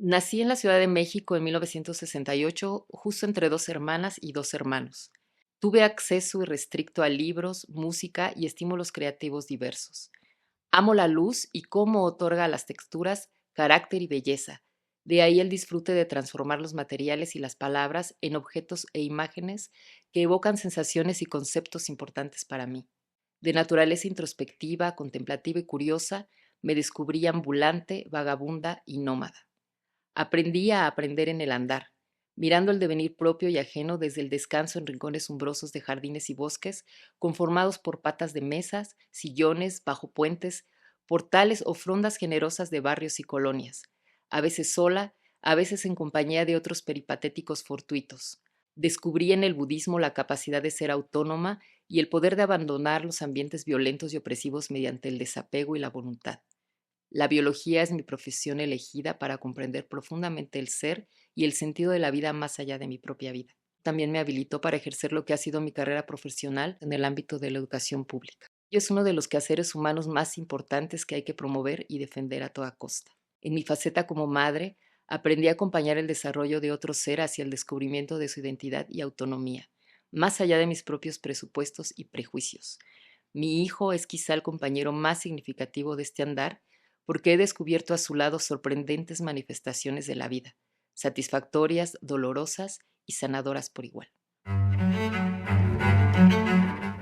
Nací en la Ciudad de México en 1968, justo entre dos hermanas y dos hermanos. Tuve acceso irrestricto a libros, música y estímulos creativos diversos. Amo la luz y cómo otorga a las texturas carácter y belleza. De ahí el disfrute de transformar los materiales y las palabras en objetos e imágenes que evocan sensaciones y conceptos importantes para mí. De naturaleza introspectiva, contemplativa y curiosa, me descubrí ambulante, vagabunda y nómada. Aprendí a aprender en el andar, mirando el devenir propio y ajeno desde el descanso en rincones umbrosos de jardines y bosques, conformados por patas de mesas, sillones, bajo puentes, portales o frondas generosas de barrios y colonias, a veces sola, a veces en compañía de otros peripatéticos fortuitos. Descubrí en el budismo la capacidad de ser autónoma y el poder de abandonar los ambientes violentos y opresivos mediante el desapego y la voluntad. La biología es mi profesión elegida para comprender profundamente el ser y el sentido de la vida más allá de mi propia vida. También me habilitó para ejercer lo que ha sido mi carrera profesional en el ámbito de la educación pública. Y es uno de los quehaceres humanos más importantes que hay que promover y defender a toda costa. En mi faceta como madre, aprendí a acompañar el desarrollo de otro ser hacia el descubrimiento de su identidad y autonomía, más allá de mis propios presupuestos y prejuicios. Mi hijo es quizá el compañero más significativo de este andar porque he descubierto a su lado sorprendentes manifestaciones de la vida, satisfactorias, dolorosas y sanadoras por igual.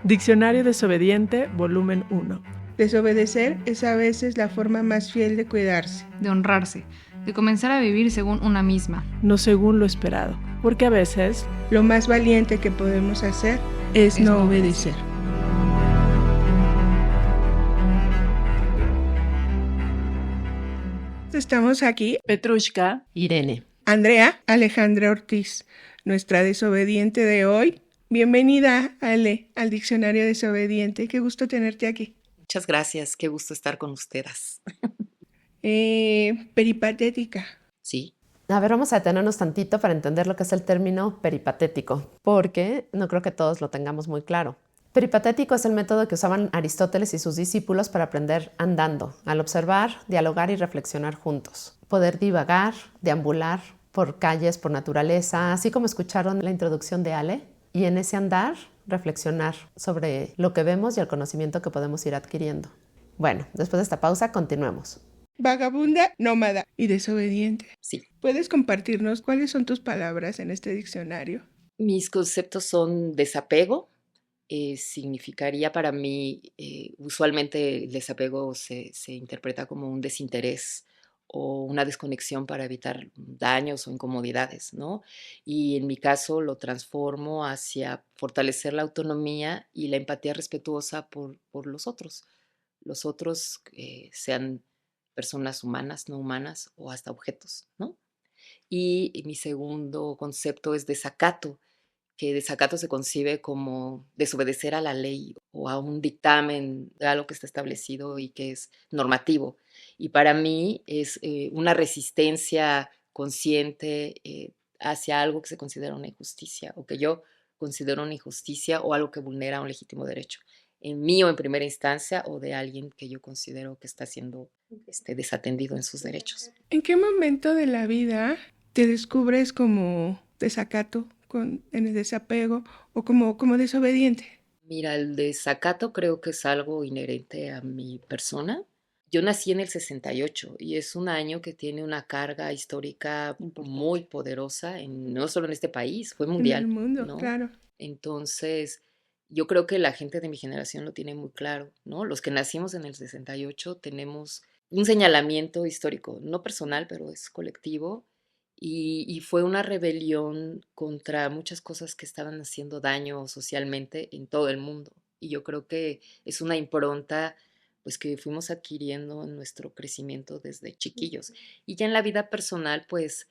Diccionario desobediente, volumen 1. Desobedecer es a veces la forma más fiel de cuidarse, de honrarse, de comenzar a vivir según una misma, no según lo esperado, porque a veces lo más valiente que podemos hacer es no obedecer. Estamos aquí, Petrushka, Irene. Andrea Alejandra Ortiz, nuestra desobediente de hoy. Bienvenida, Ale, al Diccionario Desobediente. Qué gusto tenerte aquí. Muchas gracias, qué gusto estar con ustedes. Peripatética. Sí. A ver, vamos a detenernos tantito para entender lo que es el término peripatético, porque no creo que todos lo tengamos muy claro. Peripatético es el método que usaban Aristóteles y sus discípulos para aprender andando, al observar, dialogar y reflexionar juntos. Poder divagar, deambular por calles, por naturaleza, así como escucharon la introducción de Ale, y en ese andar reflexionar sobre lo que vemos y el conocimiento que podemos ir adquiriendo. Bueno, después de esta pausa, continuemos. Vagabunda, nómada y desobediente. Sí. ¿Puedes compartirnos cuáles son tus palabras en este diccionario? Mis conceptos son desapego. Significaría para mí, usualmente el desapego se interpreta como un desinterés o una desconexión para evitar daños o incomodidades, ¿no? Y en mi caso lo transformo hacia fortalecer la autonomía y la empatía respetuosa por los otros sean personas humanas, no humanas o hasta objetos, ¿no? Y mi segundo concepto es desacato, que desacato se concibe como desobedecer a la ley o a un dictamen de algo que está establecido y que es normativo. Y para mí es una resistencia consciente hacia algo que se considera una injusticia o que yo considero una injusticia o algo que vulnera un legítimo derecho en mí o en primera instancia o de alguien que yo considero que está siendo desatendido en sus derechos. ¿En qué momento de la vida te descubres como desacato, en el desapego o como desobediente? Mira, el desacato creo que es algo inherente a mi persona. Yo nací en el 68 y es un año que tiene una carga histórica muy poderosa, no solo en este país, fue mundial, En el mundo, ¿no? claro. Entonces, yo creo que la gente de mi generación lo tiene muy claro, ¿no? Los que nacimos en el 68 tenemos un señalamiento histórico, no personal, pero es colectivo, y fue una rebelión contra muchas cosas que estaban haciendo daño socialmente en todo el mundo. Y yo creo que es una impronta pues que fuimos adquiriendo en nuestro crecimiento desde chiquillos. Y ya en la vida personal, pues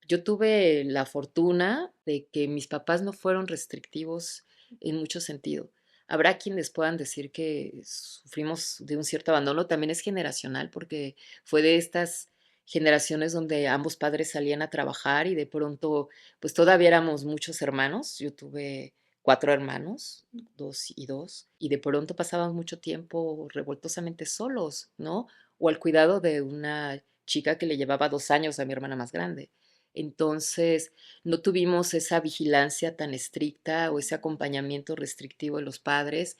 yo tuve la fortuna de que mis papás no fueron restrictivos en mucho sentido. Habrá quienes puedan decir que sufrimos de un cierto abandono, también es generacional, porque fue de estas generaciones donde ambos padres salían a trabajar y de pronto, pues todavía éramos muchos hermanos. Yo tuve 4 hermanos, 2 y 2, y de pronto pasábamos mucho tiempo revoltosamente solos, ¿no? O al cuidado de una chica que le llevaba 2 años a mi hermana más grande. Entonces, no tuvimos esa vigilancia tan estricta o ese acompañamiento restrictivo de los padres.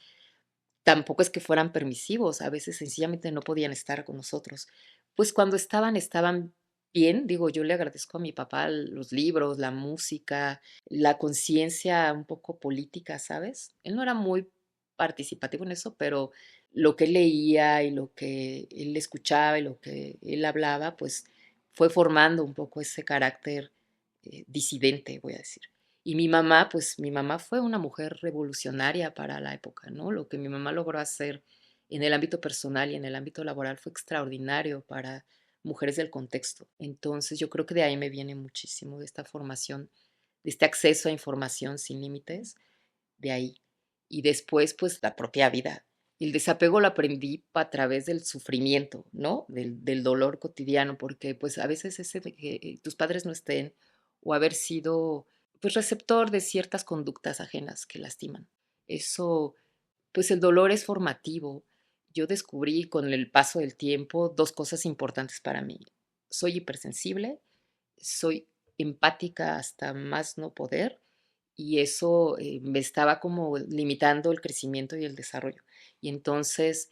Tampoco es que fueran permisivos, a veces sencillamente no podían estar con nosotros. Pues cuando estaban bien, digo, yo le agradezco a mi papá los libros, la música, la conciencia un poco política, ¿sabes? Él no era muy participativo en eso, pero lo que él leía y lo que él escuchaba y lo que él hablaba, pues fue formando un poco ese carácter disidente, voy a decir. Y mi mamá, pues mi mamá fue una mujer revolucionaria para la época, ¿no? Lo que mi mamá logró hacer en el ámbito personal y en el ámbito laboral fue extraordinario para mujeres del contexto. Entonces yo creo que de ahí me viene muchísimo de esta formación, de este acceso a información sin límites, de ahí. Y después, pues la propia vida. El desapego lo aprendí a través del sufrimiento, ¿no? Del dolor cotidiano, porque pues a veces ese de que tus padres no estén o haber sido pues receptor de ciertas conductas ajenas que lastiman. Eso, pues el dolor es formativo. Yo descubrí con el paso del tiempo 2 cosas importantes para mí. Soy hipersensible, soy empática hasta más no poder y eso me estaba como limitando el crecimiento y el desarrollo. Y entonces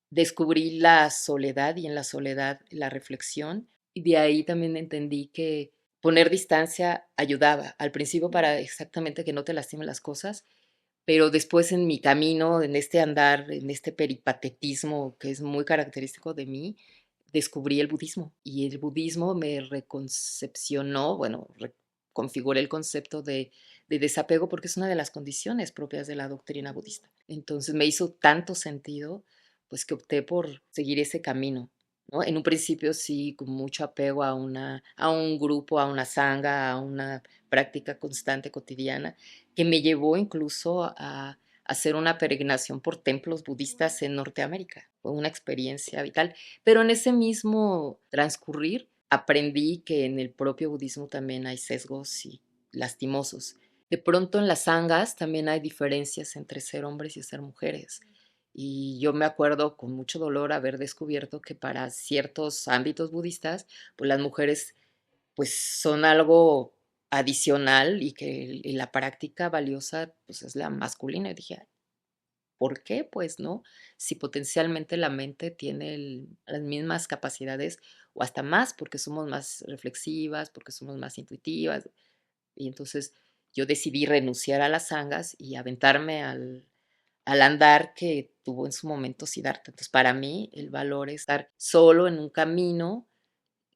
descubrí la soledad y en la soledad la reflexión y de ahí también entendí que poner distancia ayudaba al principio para exactamente que no te lastimen las cosas, pero después en mi camino, en este andar, en este peripatetismo que es muy característico de mí, descubrí el budismo y el budismo me reconcepcionó, bueno, configuré el concepto de desapego porque es una de las condiciones propias de la doctrina budista. Entonces me hizo tanto sentido, pues que opté por seguir ese camino, ¿no? En un principio sí, con mucho apego a un grupo, a una sangha, a una práctica constante cotidiana, que me llevó incluso a hacer una peregrinación por templos budistas en Norteamérica. Fue una experiencia vital. Pero en ese mismo transcurrir aprendí que en el propio budismo también hay sesgos y lastimosos. De pronto en las sangas también hay diferencias entre ser hombres y ser mujeres. Y yo me acuerdo con mucho dolor haber descubierto que para ciertos ámbitos budistas, pues las mujeres pues son algo adicional y que la práctica valiosa pues es la masculina. Y dije, ¿por qué? Pues no, si potencialmente la mente tiene las mismas capacidades o hasta más, porque somos más reflexivas, porque somos más intuitivas. Y entonces yo decidí renunciar a las sangas y aventarme al andar que tuvo en su momento Siddhartha. Entonces, para mí, el valor es estar solo en un camino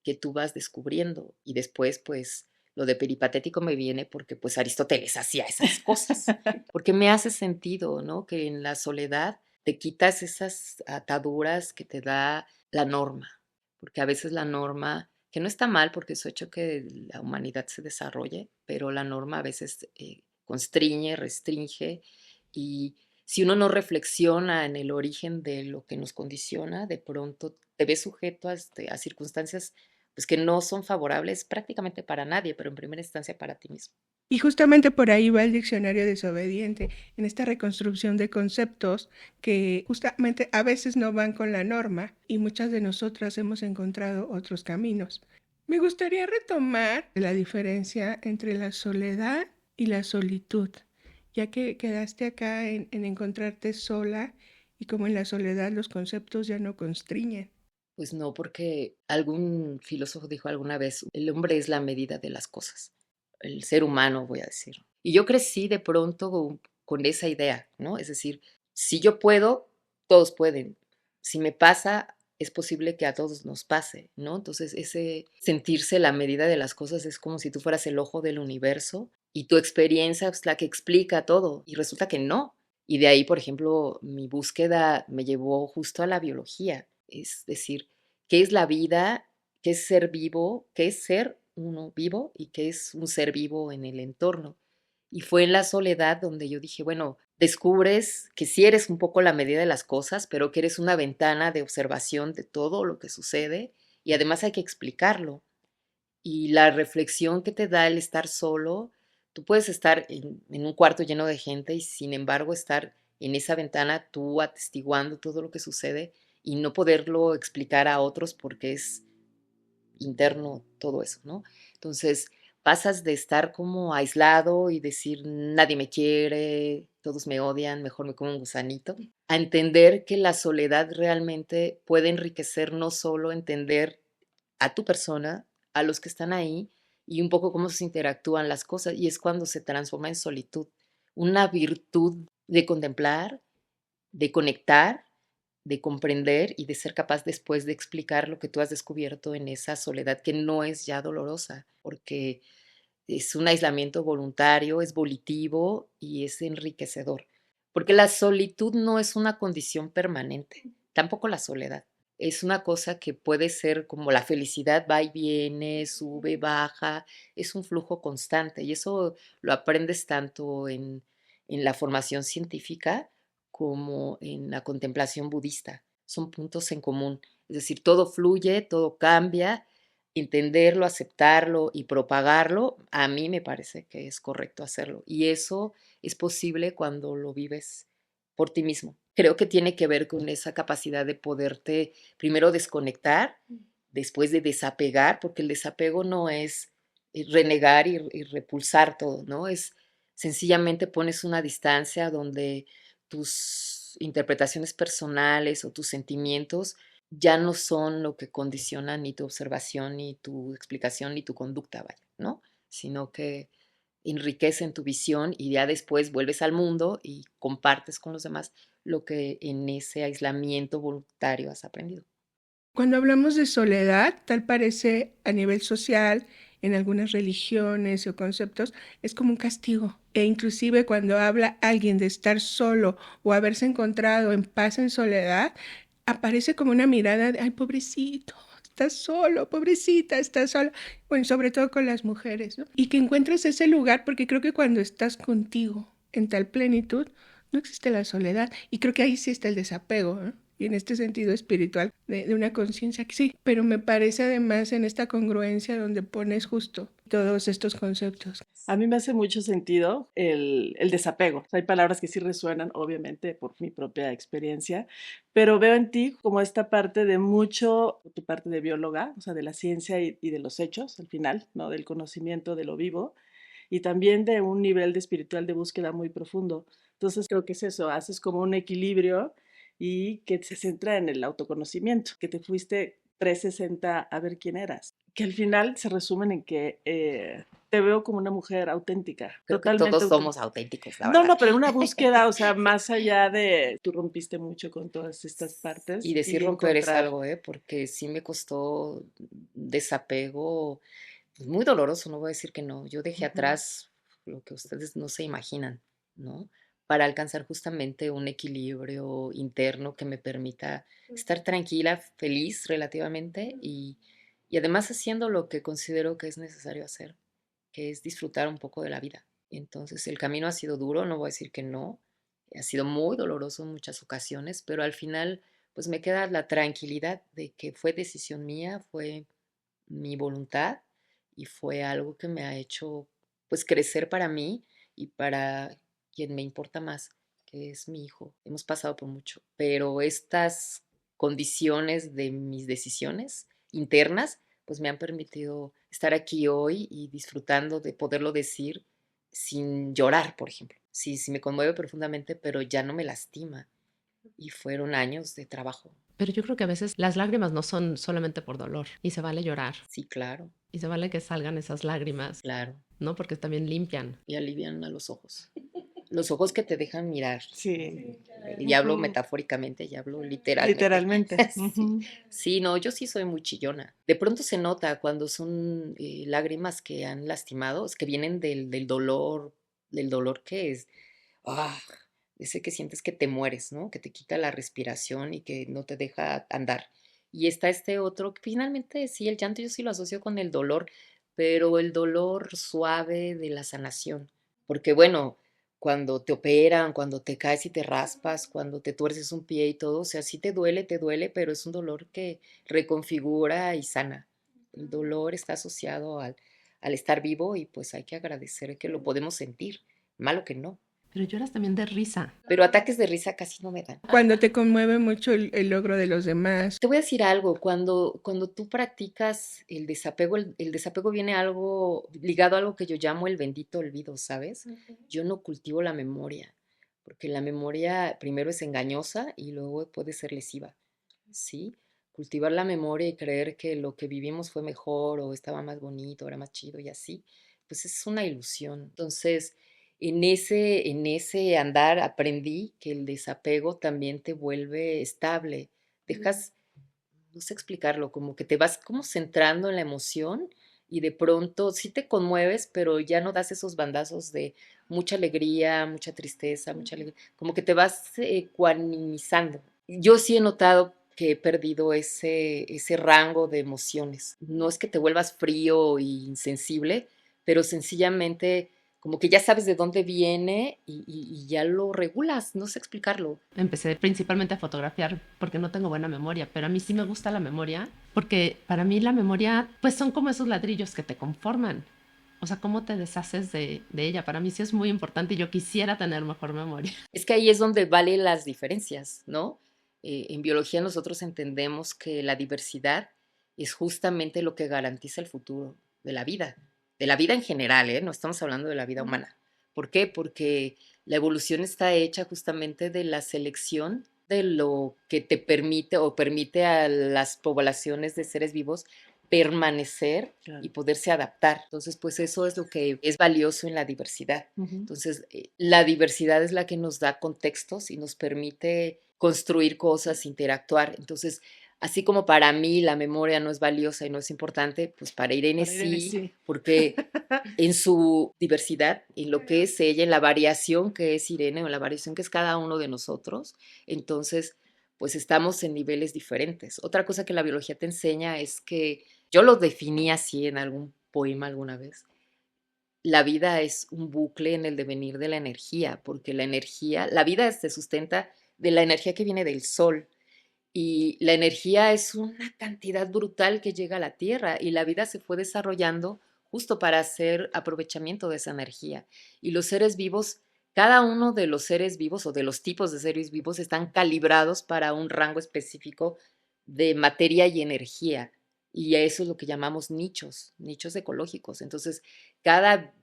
que tú vas descubriendo. Y después, pues, lo de peripatético me viene porque, pues, Aristóteles hacía esas cosas. Porque me hace sentido, ¿no? Que en la soledad te quitas esas ataduras que te da la norma. Porque a veces la norma, que no está mal porque eso ha hecho que la humanidad se desarrolle, pero la norma a veces constriñe, restringe y si uno no reflexiona en el origen de lo que nos condiciona, de pronto te ves sujeto a circunstancias pues, que no son favorables prácticamente para nadie, pero en primera instancia para ti mismo. Y justamente por ahí va el diccionario desobediente, en esta reconstrucción de conceptos que justamente a veces no van con la norma y muchas de nosotras hemos encontrado otros caminos. Me gustaría retomar la diferencia entre la soledad y la solitud, ya que quedaste acá en encontrarte sola y como en la soledad los conceptos ya no constriñen. Pues no, porque algún filósofo dijo alguna vez, el hombre es la medida de las cosas, el ser humano, voy a decir. Y yo crecí de pronto con esa idea, ¿no? Es decir, si yo puedo, todos pueden. Si me pasa, es posible que a todos nos pase, ¿no? Entonces, ese sentirse la medida de las cosas es como si tú fueras el ojo del universo y tu experiencia es la que explica todo. Y resulta que no. Y de ahí, por ejemplo, mi búsqueda me llevó justo a la biología. Es decir, ¿qué es la vida? ¿Qué es ser vivo? ¿Qué es ser uno vivo? ¿Y qué es un ser vivo en el entorno? Y fue en la soledad donde yo dije, bueno, descubres que sí eres un poco la medida de las cosas, pero que eres una ventana de observación de todo lo que sucede y además hay que explicarlo. Y la reflexión que te da el estar solo, tú puedes estar en un cuarto lleno de gente y sin embargo estar en esa ventana tú atestiguando todo lo que sucede y no poderlo explicar a otros porque es interno, todo eso, ¿no? Entonces, pasas de estar como aislado y decir, nadie me quiere, todos me odian, mejor me como un gusanito, a entender que la soledad realmente puede enriquecer no solo entender a tu persona, a los que están ahí y un poco cómo se interactúan las cosas, y es cuando se transforma en solitud, una virtud de contemplar, de conectar, de comprender y de ser capaz después de explicar lo que tú has descubierto en esa soledad que no es ya dolorosa, porque es un aislamiento voluntario, es volitivo y es enriquecedor. Porque la solitud no es una condición permanente, tampoco la soledad. Es una cosa que puede ser como la felicidad, va y viene, sube, baja, es un flujo constante y eso lo aprendes tanto en la formación científica como en la contemplación budista. Son puntos en común, es decir, todo fluye, todo cambia. Entenderlo, aceptarlo y propagarlo, a mí me parece que es correcto hacerlo. Y eso es posible cuando lo vives por ti mismo. Creo que tiene que ver con esa capacidad de poderte primero desconectar, después de desapegar, porque el desapego no es renegar y repulsar todo, ¿no? Es sencillamente pones una distancia donde tus interpretaciones personales o tus sentimientos ya no son lo que condicionan ni tu observación, ni tu explicación, ni tu conducta, vaya, ¿no? Sino que enriquecen tu visión y ya después vuelves al mundo y compartes con los demás lo que en ese aislamiento voluntario has aprendido. Cuando hablamos de soledad, tal parece a nivel social, en algunas religiones o conceptos, es como un castigo. E inclusive cuando habla alguien de estar solo o haberse encontrado en paz en soledad, aparece como una mirada de, ay, pobrecito, estás solo, pobrecita, estás sola. Bueno, sobre todo con las mujeres, ¿no? Y que encuentres ese lugar, porque creo que cuando estás contigo en tal plenitud, no existe la soledad. Y creo que ahí sí está el desapego, ¿no? Y en este sentido espiritual, de una conciencia que sí, pero me parece además en esta congruencia donde pones justo todos estos conceptos. A mí me hace mucho sentido el desapego. O sea, hay palabras que sí resuenan, obviamente, por mi propia experiencia, pero veo en ti como esta parte de mucho, tu parte de bióloga, o sea, de la ciencia y de los hechos, al final, ¿no? Del conocimiento de lo vivo, y también de un nivel de espiritual de búsqueda muy profundo. Entonces creo que es eso, haces como un equilibrio y que se centra en el autoconocimiento, que te fuiste 360 a ver quién eras, que al final se resumen en que te veo como una mujer auténtica, Creo que totalmente todos auténtica. somos auténticos, la No, verdad. no, pero una búsqueda, o sea, más allá de, tú rompiste mucho con todas estas partes Y decir y romper es encontrar, algo, ¿eh? Porque sí me costó desapego, pues muy doloroso, no voy a decir que no. Yo dejé atrás lo que ustedes no se imaginan, ¿no? Para alcanzar justamente un equilibrio interno que me permita estar tranquila, feliz relativamente y además haciendo lo que considero que es necesario hacer, que es disfrutar un poco de la vida. Entonces, el camino ha sido duro, no voy a decir que no, ha sido muy doloroso en muchas ocasiones, pero al final, pues me queda la tranquilidad de que fue decisión mía, fue mi voluntad y fue algo que me ha hecho, pues, crecer para mí y para quien me importa más, que es mi hijo. Hemos pasado por mucho, pero estas condiciones de mis decisiones internas, pues me han permitido estar aquí hoy y disfrutando de poderlo decir sin llorar, por ejemplo. Sí, sí me conmueve profundamente, pero ya no me lastima. Y fueron años de trabajo. Pero yo creo que a veces las lágrimas no son solamente por dolor y se vale llorar Sí, claro, y se vale que salgan esas lágrimas, claro. ¿no? Porque también limpian. Y alivian a los ojos. Los ojos que te dejan mirar. sí, Y hablo ujú, metafóricamente y hablo literalmente. literalmente. Sí. Ujú. Sí, no, yo sí soy muy chillona. De pronto se nota cuando son lágrimas que han lastimado, es que vienen del dolor que es, ah, ese que sientes que te mueres, ¿no? Que te quita la respiración y que no te deja andar. Y está este otro, que finalmente sí, el llanto yo sí lo asocio con el dolor, pero el dolor suave de la sanación. Porque bueno, cuando te operan, cuando te caes y te raspas, cuando te tuerces un pie y todo, o sea, sí te duele, pero es un dolor que reconfigura y sana. El dolor está asociado al estar vivo y pues hay que agradecer que lo podemos sentir, malo que no. Pero lloras también de risa. Pero ataques de risa casi no me dan. Cuando te conmueve mucho el logro de los demás. Te voy a decir algo, cuando tú practicas el desapego viene algo ligado a algo que yo llamo el bendito olvido, ¿sabes? Yo no cultivo la memoria, porque la memoria primero es engañosa y luego puede ser lesiva, ¿sí? Cultivar la memoria y creer que lo que vivimos fue mejor o estaba más bonito, era más chido y así, pues es una ilusión. Entonces, en ese andar aprendí que el desapego también te vuelve estable. Dejas, no sé explicarlo, como que te vas como centrando en la emoción y de pronto sí te conmueves, pero ya no das esos bandazos de mucha alegría, mucha tristeza, mucha alegría, como que te vas ecuanimizando. Yo sí he notado que he perdido ese rango de emociones. No es que te vuelvas frío e insensible, pero sencillamente como que ya sabes de dónde viene y ya lo regulas, no sé explicarlo. Empecé principalmente a fotografiar porque no tengo buena memoria, pero a mí sí me gusta la memoria, porque para mí la memoria, pues son como esos ladrillos que te conforman. O sea, ¿cómo te deshaces de ella? Para mí sí es muy importante y yo quisiera tener mejor memoria. Es que ahí es donde valen las diferencias, ¿no? En biología nosotros entendemos que la diversidad es justamente lo que garantiza el futuro de la vida en general, ¿eh? No estamos hablando de la vida humana. ¿Por qué? Porque la evolución está hecha justamente de la selección de lo que te permite o permite a las poblaciones de seres vivos permanecer Claro. y poderse adaptar. Entonces, pues eso es lo que es valioso en la diversidad. Entonces, la diversidad es la que nos da contextos y nos permite construir cosas, interactuar. Entonces, así como para mí la memoria no es valiosa y no es importante, pues para Irene Para Irene sí, sí. porque en su diversidad, en lo que es ella, en la variación que es Irene o en la variación que es cada uno de nosotros, entonces, pues estamos en niveles diferentes. Otra cosa que la biología te enseña es que yo lo definí así en algún poema alguna vez. La vida es un bucle en el devenir de la energía, porque la energía, la vida se sustenta de la energía que viene del sol. Y la energía es una cantidad brutal que llega a la Tierra y la vida se fue desarrollando justo para hacer aprovechamiento de esa energía. Y los seres vivos, cada uno de los seres vivos o de los tipos de seres vivos están calibrados para un rango específico de materia y energía. Y a eso es lo que llamamos nichos, nichos ecológicos. Entonces, cada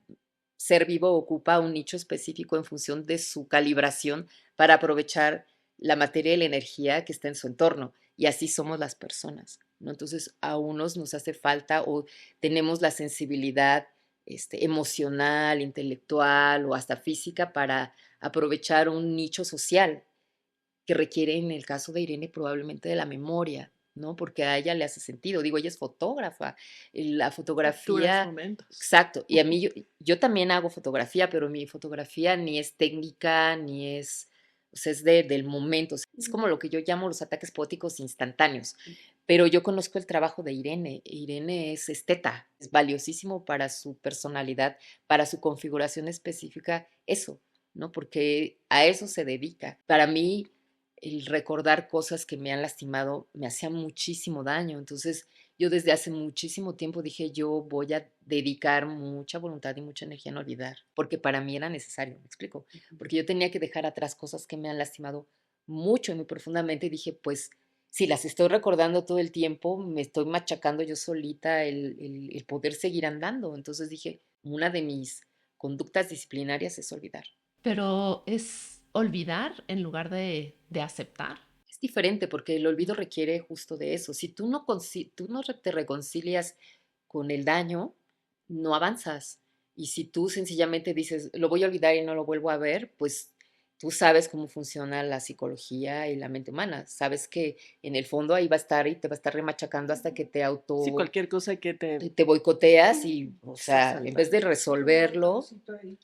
ser vivo ocupa un nicho específico en función de su calibración para aprovechar la materia y la energía que está en su entorno. Y así somos las personas, ¿no? Entonces, a unos nos hace falta o tenemos la sensibilidad emocional, intelectual o hasta física para aprovechar un nicho social que requiere, en el caso de Irene, probablemente de la memoria, ¿no? Porque a ella le hace sentido. Digo, ella es fotógrafa. La Capturas fotografía, momentos. exacto. Y a mí, yo también hago fotografía, pero mi fotografía ni es técnica, ni es, o sea, es del momento. Es como lo que yo llamo los ataques poéticos instantáneos. Pero yo conozco el trabajo de Irene. Irene es esteta, es valiosísimo para su personalidad, para su configuración específica, eso, ¿no? Porque a eso se dedica. Para mí, el recordar cosas que me han lastimado me hacía muchísimo daño. Entonces, yo desde hace muchísimo tiempo dije, yo voy a dedicar mucha voluntad y mucha energía en olvidar, porque para mí era necesario, ¿me explico? Porque yo tenía que dejar atrás cosas que me han lastimado mucho y muy profundamente y dije, pues, si las estoy recordando todo el tiempo, me estoy machacando yo solita el poder seguir andando. Entonces dije, una de mis conductas disciplinarias es olvidar. Pero es olvidar en lugar de aceptar. Es diferente porque el olvido requiere justo de eso. Si tú no te reconcilias con el daño, no avanzas. Y si tú sencillamente dices, lo voy a olvidar y no lo vuelvo a ver, pues tú sabes cómo funciona la psicología y la mente humana. Sabes que en el fondo ahí va a estar y te va a estar remachacando hasta que Sí, cualquier cosa que te boicoteas y, o sea, en vez de Exactamente. resolverlo,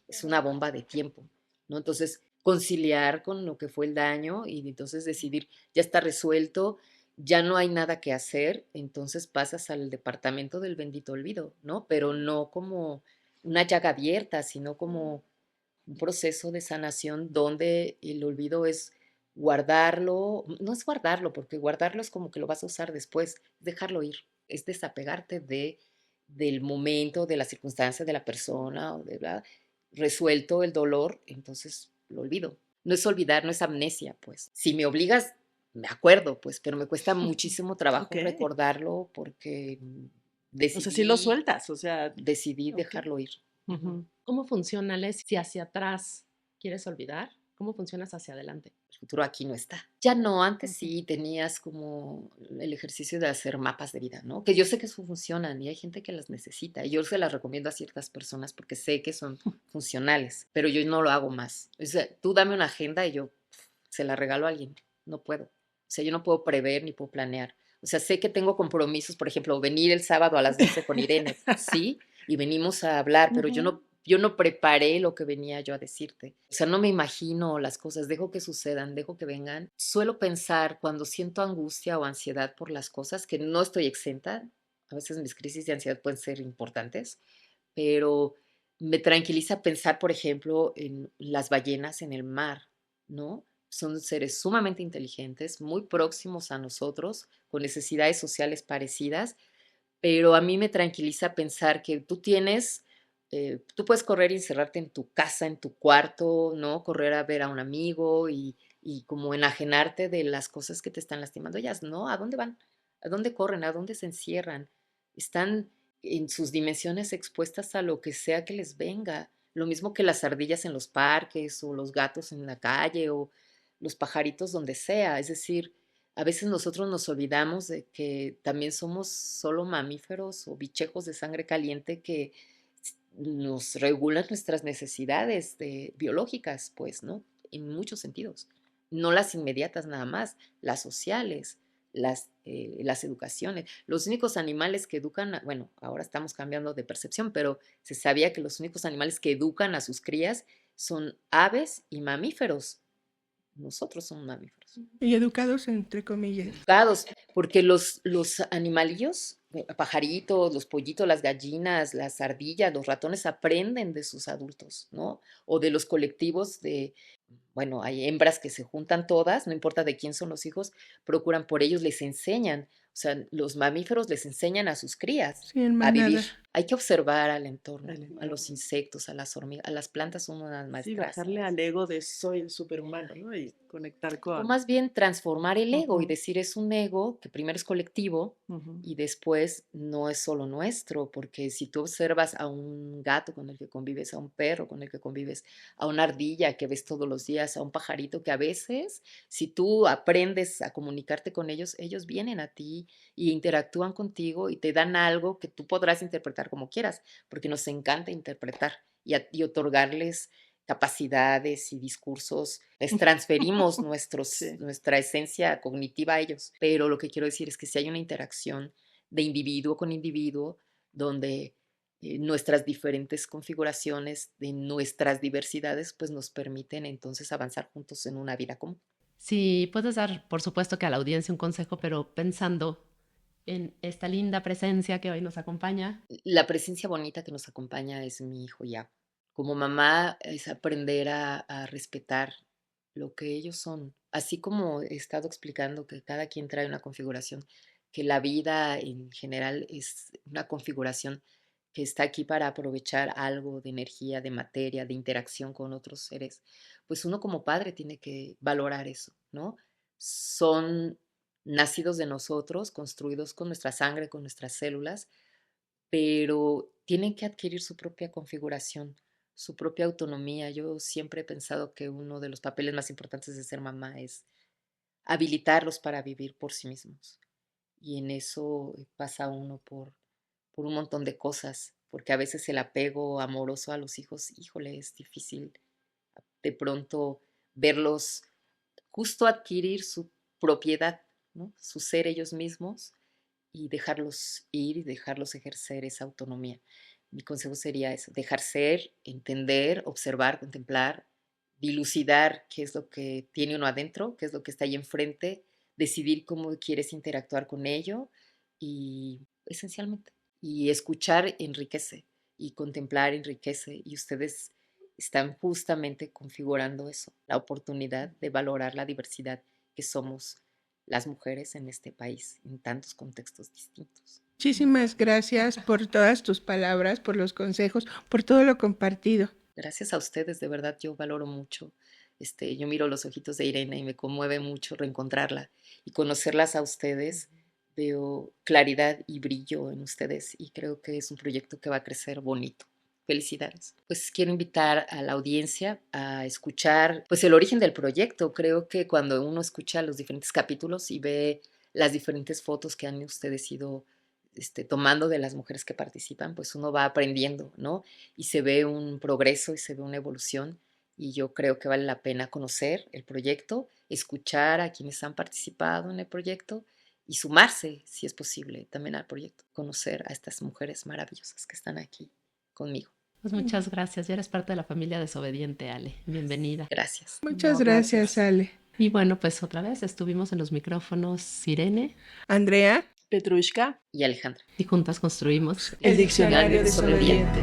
es una bomba de tiempo, ¿no? Entonces, conciliar con lo que fue el daño y entonces decidir, ya está resuelto, ya no hay nada que hacer, entonces pasas al departamento del bendito olvido, ¿no? Pero no como una llaga abierta, sino como un proceso de sanación donde el olvido es guardarlo, no es guardarlo, porque guardarlo es como que lo vas a usar después, es dejarlo ir, es desapegarte del momento, de la circunstancia, de la persona, o de resuelto el dolor, entonces lo olvido. No es olvidar, no es amnesia, pues. Si me obligas, me acuerdo, pues, pero me cuesta muchísimo trabajo Ok. recordarlo porque O sea, sí lo decidí, sueltas, o sea, decidí ok. dejarlo ir. Ujú. ¿Cómo funciona, Les, si hacia atrás quieres olvidar? ¿Cómo funcionas hacia adelante? El futuro aquí no está. Ya no, antes Ujú. sí tenías como el ejercicio de hacer mapas de vida, ¿no? Que yo sé que eso funcionan y hay gente que las necesita y yo se las recomiendo a ciertas personas porque sé que son funcionales, pero yo no lo hago más. O sea, tú dame una agenda y yo se la regalo a alguien. No puedo. O sea, yo no puedo prever ni puedo planear. O sea, sé que tengo compromisos, por ejemplo, venir el sábado a las 12 con Irene, sí, y venimos a hablar, pero Ujú. yo no preparé lo que venía yo a decirte. O sea, no me imagino las cosas, dejo que sucedan, dejo que vengan. Suelo pensar cuando siento angustia o ansiedad por las cosas, que no estoy exenta. A veces mis crisis de ansiedad pueden ser importantes, pero me tranquiliza pensar, por ejemplo, en las ballenas en el mar, ¿no? Son seres sumamente inteligentes, muy próximos a nosotros, con necesidades sociales parecidas, pero a mí me tranquiliza pensar que tú puedes correr y encerrarte en tu casa, en tu cuarto, ¿no? Correr a ver a un amigo y como enajenarte de las cosas que te están lastimando. Ellas, ¿no? ¿A dónde van? ¿A dónde corren? ¿A dónde se encierran? Están en sus dimensiones expuestas a lo que sea que les venga. Lo mismo que las ardillas en los parques o los gatos en la calle o los pajaritos donde sea. Es decir, a veces nosotros nos olvidamos de que también somos solo mamíferos o bichejos de sangre caliente que nos regulan nuestras necesidades biológicas, pues, ¿no? En muchos sentidos. No las inmediatas nada más, las sociales, las educaciones. Los únicos animales que educan, bueno, ahora estamos cambiando de percepción, pero se sabía que los únicos animales que educan a sus crías son aves y mamíferos. Nosotros somos mamíferos. Y educados entre comillas. Educados, porque los animalillos, pajaritos, los pollitos, las gallinas, las ardillas, los ratones aprenden de sus adultos, ¿no? O de los colectivos bueno, hay hembras que se juntan todas, no importa de quién son los hijos, procuran por ellos, les enseñan, o sea, los mamíferos les enseñan a sus crías Sí, en a vivir. manada. Hay que observar al entorno, El a los entorno. insectos, a las hormigas, a las plantas son unas Sí, maestras. bajarle al ego de soy el superhumano, ¿no? Y conectar O con... más bien transformar el ego y Ujú, decir es un ego que primero es colectivo ujú. y después no es solo nuestro, porque si tú observas a un gato con el que convives, a un perro con el que convives, a una ardilla que ves todos los días, a un pajarito que a veces, si tú aprendes a comunicarte con ellos, ellos vienen a ti y interactúan contigo y te dan algo que tú podrás interpretar como quieras, porque nos encanta interpretar y otorgarles capacidades y discursos, les transferimos Sí. nuestra esencia cognitiva a ellos. Pero lo que quiero decir es que si hay una interacción de individuo con individuo, donde nuestras diferentes configuraciones de nuestras diversidades, pues nos permiten entonces avanzar juntos en una vida común. Sí, puedes dar, por supuesto, que a la audiencia un consejo, pero pensando en esta linda presencia que hoy nos acompaña. La presencia bonita que nos acompaña es mi hijo ya. Como mamá es aprender a respetar lo que ellos son. Así como he estado explicando que cada quien trae una configuración, que la vida en general es una configuración que está aquí para aprovechar algo de energía, de materia, de interacción con otros seres, pues uno como padre tiene que valorar eso, ¿no? Son nacidos de nosotros, construidos con nuestra sangre, con nuestras células, pero tienen que adquirir su propia configuración, su propia autonomía. Yo siempre he pensado que uno de los papeles más importantes de ser mamá es habilitarlos para vivir por sí mismos. Y en eso pasa uno por un montón de cosas, porque a veces el apego amoroso a los hijos, híjole, es difícil de pronto verlos justo adquirir su propiedad, ¿no? Su ser ellos mismos y dejarlos ir y dejarlos ejercer esa autonomía. Mi consejo sería eso, dejar ser, entender, observar, contemplar, dilucidar qué es lo que tiene uno adentro, qué es lo que está ahí enfrente, decidir cómo quieres interactuar con ello y esencialmente. Y escuchar enriquece y contemplar enriquece y ustedes están justamente configurando eso, la oportunidad de valorar la diversidad que somos las mujeres en este país, en tantos contextos distintos. Muchísimas gracias por todas tus palabras, por los consejos, por todo lo compartido. Gracias a ustedes, de verdad yo valoro mucho Yo miro los ojitos de Irene y me conmueve mucho reencontrarla y conocerlas a ustedes. Veo claridad y brillo en ustedes y creo que es un proyecto que va a crecer bonito. Felicidades. Pues quiero invitar a la audiencia a escuchar pues el origen del proyecto. Creo que cuando uno escucha los diferentes capítulos y ve las diferentes fotos que han ustedes ido tomando de las mujeres que participan, pues uno va aprendiendo, ¿no? Y se ve un progreso y se ve una evolución. Y yo creo que vale la pena conocer el proyecto, escuchar a quienes han participado en el proyecto y sumarse, si es posible, también al proyecto. Conocer a estas mujeres maravillosas que están aquí conmigo. Pues muchas gracias. Ya eres parte de la familia Desobediente, Ale. Bienvenida. Gracias. Muchas gracias, Ale. Y bueno, pues otra vez estuvimos en los micrófonos Irene, Andrea, Petrushka Y Alejandra. y juntas construimos el diccionario desobediente.